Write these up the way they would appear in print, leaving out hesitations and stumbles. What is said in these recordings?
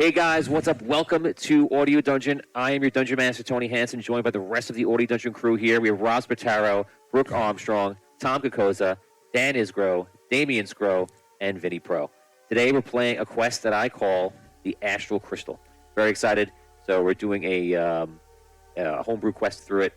Hey guys, what's up? Welcome to Audio Dungeon. I am your Dungeon Master Tony Hanson, joined by the rest of the Audio Dungeon crew here. We have Rob Spataro, Brooke Armstrong, Tom Kokoza, Dan Isgro, Damian Scro, and Vinny Pro. Today we're playing a quest that I call the Astral Crystal. Very excited. So we're doing a homebrew quest through it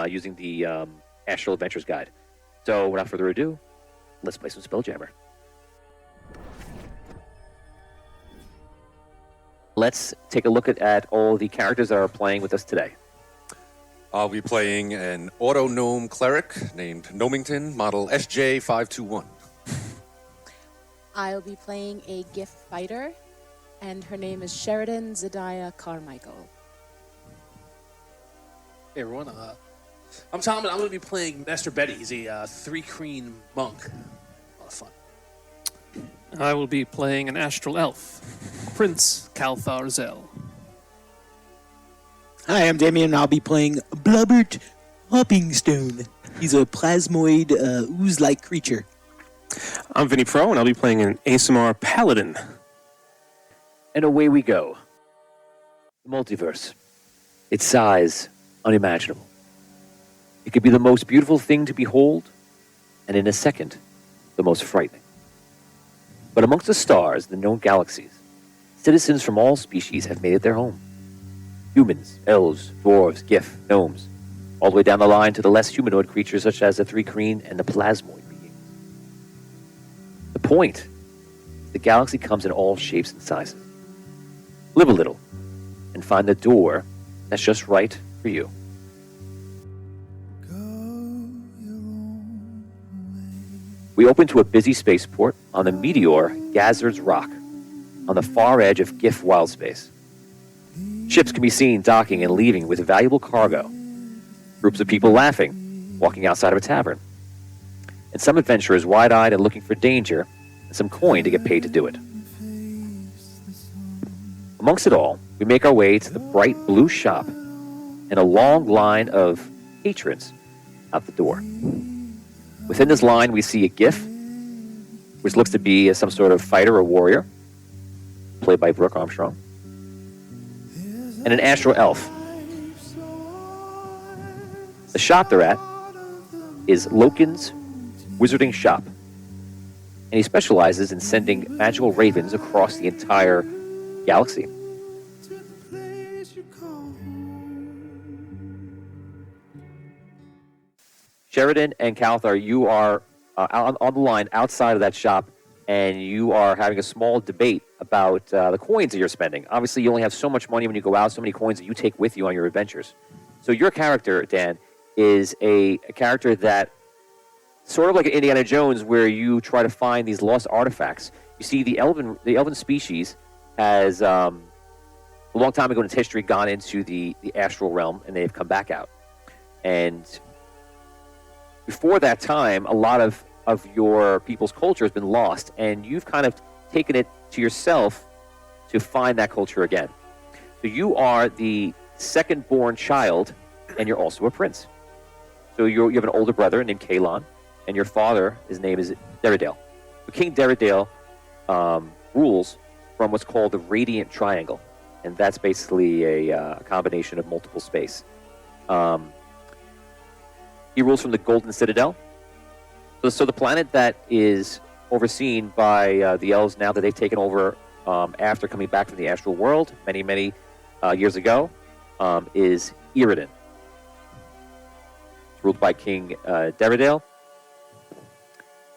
using the Astral Adventures Guide. So without further ado, let's play some Spelljammer. Let's take a look at all the characters that are playing with us today. I'll be playing an auto-gnome cleric named Gnomington, model SJ521. I'll be playing a gift fighter, and her name is Sheridan Zadiah Carmichael. Hey everyone, I'm Tom, and I'm going to be playing Master Betty. He's a three-creen monk. A lot of fun. I will be playing an astral elf, Prince Calthar Zell. Hi, I'm Damian, and I'll be playing Blubbert Hoppingstone. He's a plasmoid, ooze-like creature. I'm Vinny Pro, and I'll be playing an ASMR Paladin. And away we go. The multiverse. Its size, unimaginable. It could be the most beautiful thing to behold, and in a second, the most frightening. But amongst the stars, the known galaxies, citizens from all species have made it their home. Humans, elves, dwarves, gif, gnomes, all the way down the line to the less humanoid creatures such as the three-creen and the plasmoid beings. The point, the galaxy comes in all shapes and sizes. Live a little, and find the door that's just right for you. We open to a busy spaceport on the meteor Gazzard's Rock, on the far edge of GIF Wildspace. Ships can be seen docking and leaving with valuable cargo. Groups of people laughing, walking outside of a tavern. And some adventurers wide-eyed and looking for danger and some coin to get paid to do it. Amongst it all, we make our way to the bright blue shop and a long line of patrons out the door. Within this line, we see a GIF, which looks to be some sort of fighter or warrior, played by Brooke Armstrong, and an astral elf. The shop they're at is Logan's Wizarding Shop, and he specializes in sending magical ravens across the entire galaxy. Sheridan and Calthar, you are on the line outside of that shop, and you are having a small debate about the coins that you're spending. Obviously, you only have so much money when you go out, so many coins that you take with you on your adventures. So your character, Dan, is a character that, sort of like Indiana Jones, where you try to find these lost artifacts. You see, the elven species has, a long time ago in its history, gone into the astral realm, and they've come back out. And before that time, a lot of your people's culture has been lost, and you've kind of taken it to yourself to find that culture again. So you are the second-born child, and you're also a prince. So you have an older brother named Kalon, and your father, his name is Deridale. So King Deridale rules from what's called the Radiant Triangle, and that's basically a combination of multiple space. He rules from the Golden Citadel. So the planet that is overseen by the elves now that they've taken over after coming back from the astral world many years ago is Iridan. It's ruled by King Deridale.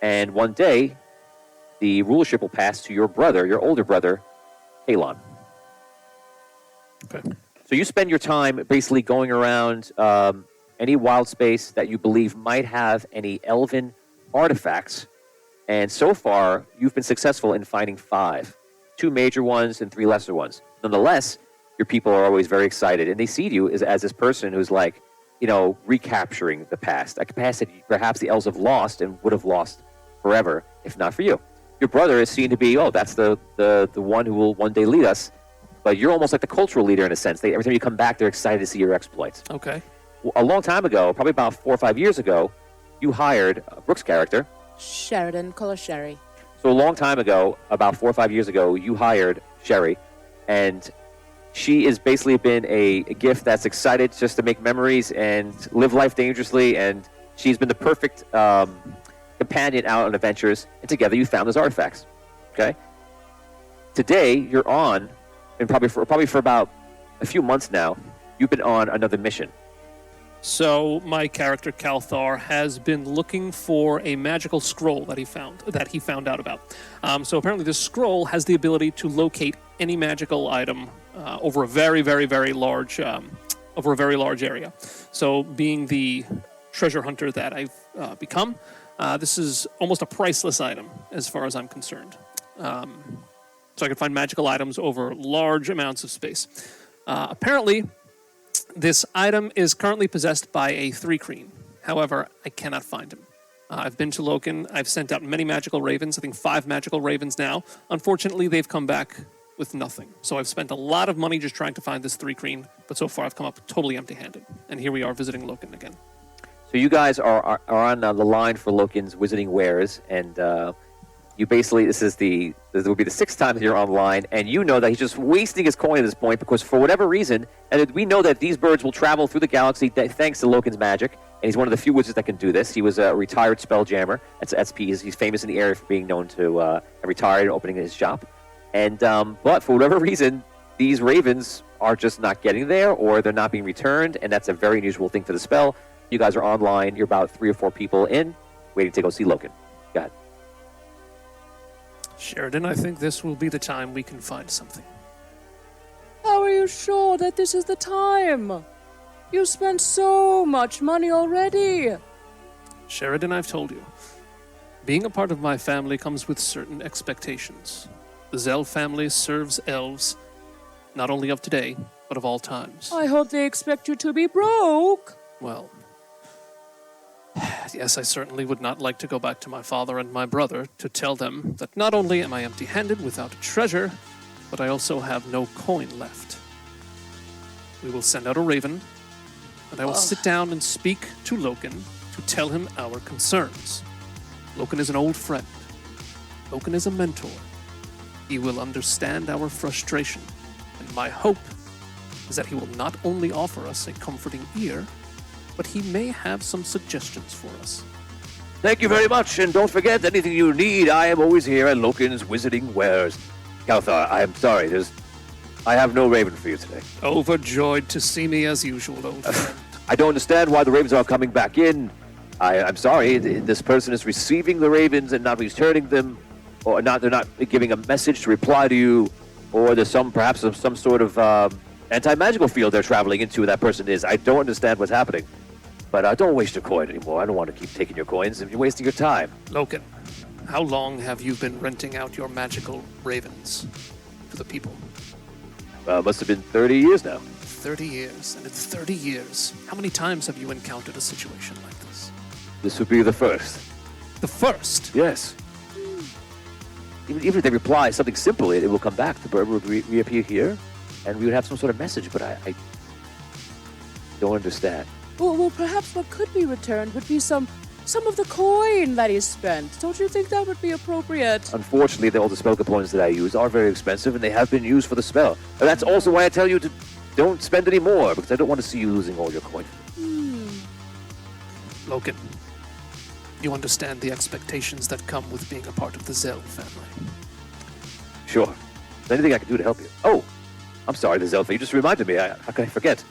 And one day, the rulership will pass to your brother, your older brother, Kalon. Okay. So you spend your time basically going around any wild space that you believe might have any elven artifacts, and so far you've been successful in finding 5, 2 major ones and 3 lesser ones. Nonetheless, your people are always very excited, and they see you as this person who's like, recapturing the past, a past that perhaps the elves have lost and would have lost forever if not for you. Your brother is seen to be, that's the one who will one day lead us, but you're almost like the cultural leader in a sense. Every time you come back, they're excited to see your exploits. Okay. A long time ago, probably about 4 or 5 years ago, you hired Brooke's character. Sheridan Color Sherry. So a long time ago, about 4 or 5 years ago, you hired Sherry, and she has basically been a gift that's excited just to make memories and live life dangerously, and she's been the perfect companion out on adventures, and together you found those artifacts. Okay? Today, you're on, and probably for about a few months now, you've been on another mission. So my character Calthar has been looking for a magical scroll that he found out about. So apparently this scroll has the ability to locate any magical item over a very, very, very large area. So being the treasure hunter that I've become, this is almost a priceless item as far as I'm concerned. So I can find magical items over large amounts of space. Apparently, this item is currently possessed by a 3-creen. However, I cannot find him. I've been to Logan. I've sent out many magical ravens. I think 5 magical ravens now. Unfortunately, they've come back with nothing. So I've spent a lot of money just trying to find this 3-creen, but so far I've come up totally empty-handed. And here we are visiting Logan again. So you guys are on the line for Logan's Wizarding Wares, and you basically, this will be the 6th time that you're online, and you know that he's just wasting his coin at this point because for whatever reason, and we know that these birds will travel through the galaxy thanks to Logan's magic, and he's one of the few wizards that can do this. He was a retired Spelljammer. That's SP. He's famous in the area for being known to have retired and opening his shop. And but for whatever reason, these ravens are just not getting there, or they're not being returned, and that's a very unusual thing for the spell. You guys are online. You're about 3 or 4 people in, waiting to go see Logan. Go ahead. Sheridan, I think this will be the time we can find something. How are you sure that this is the time? You spent so much money already. Sheridan, I've told you. Being a part of my family comes with certain expectations. The Zell family serves elves, not only of today, but of all times. I hope they expect you to be broke. Well, yes, I certainly would not like to go back to my father and my brother to tell them that not only am I empty-handed without a treasure, but I also have no coin left. We will send out a raven, and I will sit down and speak to Logan to tell him our concerns. Logan is an old friend. Logan is a mentor. He will understand our frustration, and my hope is that he will not only offer us a comforting ear, but he may have some suggestions for us. Thank you very much, and don't forget, anything you need, I am always here at Logan's Wizarding Wares. Calthar, I am sorry, I have no raven for you today. Overjoyed to see me as usual, old friend. I don't understand why the ravens aren't coming back in. I'm sorry, this person is receiving the ravens and not returning them, or they're not giving a message to reply to you, or there's perhaps some sort of anti-magical field they're traveling into, that person is. I don't understand what's happening. But don't waste your coin anymore. I don't want to keep taking your coins if you're wasting your time. Logan, how long have you been renting out your magical ravens to the people? Must have been 30 years now. 30 years. And in 30 years, how many times have you encountered a situation like this? This would be the first. The first? Yes. Even if they reply something simple, it will come back. The bird will reappear here, and we would have some sort of message, but I don't understand. Well, perhaps what could be returned would be some of the coin that he spent. Don't you think that would be appropriate? Unfortunately, all the spell components that I use are very expensive, and they have been used for the spell. And that's also why I tell you to don't spend any more, because I don't want to see you losing all your coin. Logan, you understand the expectations that come with being a part of the Zell family. Sure. Is there anything I can do to help you? Oh, I'm sorry, the Zell family. You just reminded me. How can I forget?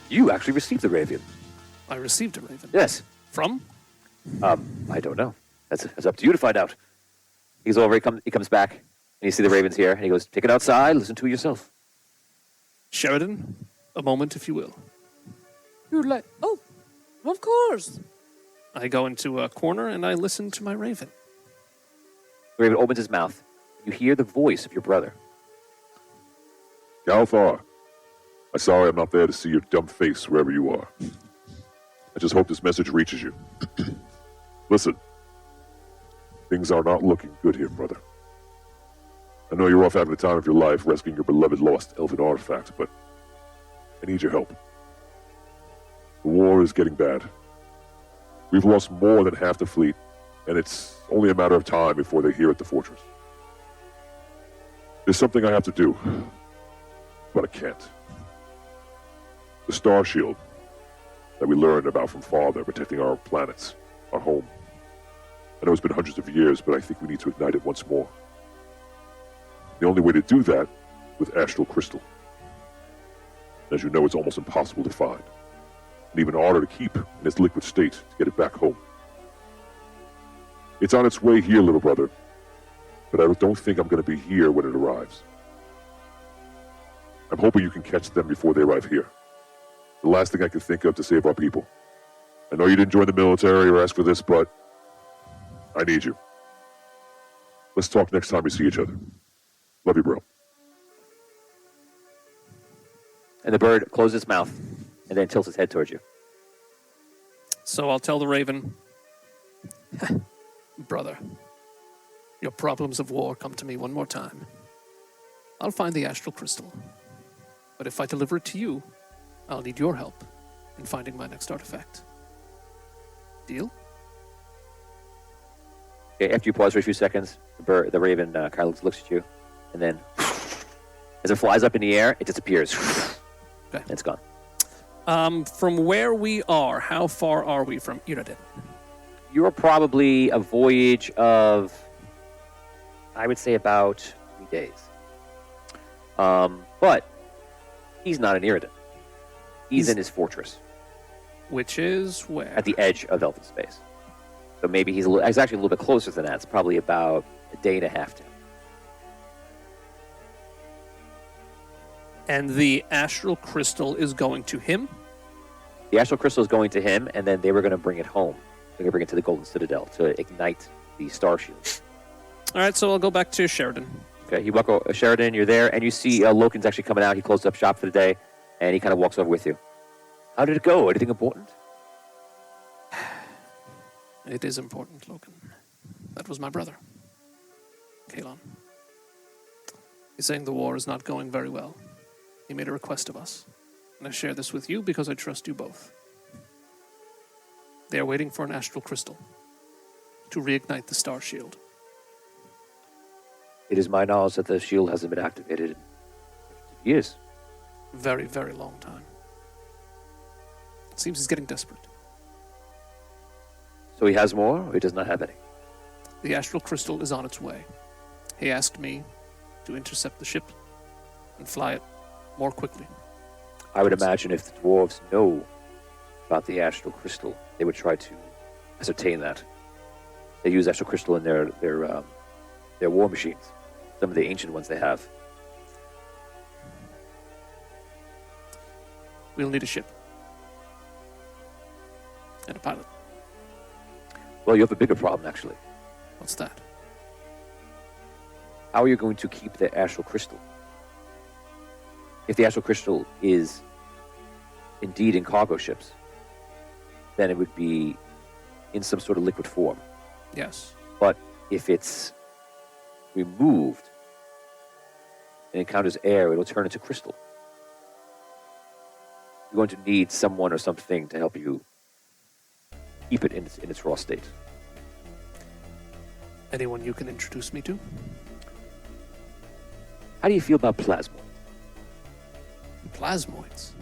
You actually received the raven. I received a raven. Yes. From? I don't know. That's up to you to find out. He comes back, and you see the ravens here, and he goes, take it outside, listen to it yourself. Sheridan, a moment, if you will. You're like, oh, of course. I go into a corner, and I listen to my raven. The raven opens his mouth. You hear the voice of your brother. Calthar, I'm sorry I'm not there to see your dumb face wherever you are. I just hope this message reaches you. Listen, things are not looking good here, brother. I know you're off having the time of your life rescuing your beloved lost elven artifacts, but I need your help. The war is getting bad. We've lost more than half the fleet, and it's only a matter of time before they're here at the fortress. There's something I have to do. but I can't. The Star Shield that we learned about from Father protecting our planets, our home. I know it's been hundreds of years, but I think we need to ignite it once more. The only way to do that with Astral Crystal. As you know, it's almost impossible to find, and even harder to keep in its liquid state to get it back home. It's on its way here, little brother, but I don't think I'm going to be here when it arrives. I'm hoping you can catch them before they arrive here. The last thing I can think of to save our people. I know you didn't join the military or ask for this, but I need you. Let's talk next time we see each other. Love you, bro. And the bird closes its mouth and then tilts its head towards you. So I'll tell the raven, brother, your problems of war come to me one more time. I'll find the Astral Crystal. But if I deliver it to you, I'll need your help in finding my next artifact. Deal? Okay, after you pause for a few seconds, the raven kind of looks at you, and then as it flies up in the air, it disappears. Okay. And it's gone. From where we are, how far are we from Iradin? You're probably a voyage of, I would say, about 3 days. But he's not in Iradin. He's in his fortress Which is where? at the edge of Elven space. So maybe he's actually a little bit closer than that. It's probably about a day and a half to. And the Astral Crystal is going to him? The Astral Crystal is going to him, and then they were going to bring it home. They're going to bring it to the Golden Citadel to ignite the Star Shield. All right, so I'll go back to Sheridan. Okay, you walk over, Sheridan, you're there, and you see Logan's actually coming out. He closed up shop for the day, and he kind of walks over with you. How did it go? Anything important? It is important, Logan. That was my brother, Kalon. He's saying the war is not going very well. He made a request of us, and I share this with you because I trust you both. They are waiting for an Astral Crystal to reignite the Star Shield. It is my knowledge that the shield hasn't been activated in years. Very, very long time. It seems he's getting desperate. So he has more, or he does not have any? The Astral Crystal is on its way. He asked me to intercept the ship and fly it more quickly. I would imagine if the dwarves know about the Astral Crystal, they would try to ascertain that. They use Astral Crystal in their war machines. Some of the ancient ones they have. We'll need a ship. And a pilot. Well, you have a bigger problem, actually. What's that? How are you going to keep the Astral Crystal? If the Astral Crystal is indeed in cargo ships, then it would be in some sort of liquid form. Yes. But if it's removed and encounters air, it'll turn into crystal. You're going to need someone or something to help you keep it in its raw state. Anyone you can introduce me to? How do you feel about plasma? Plasmoids.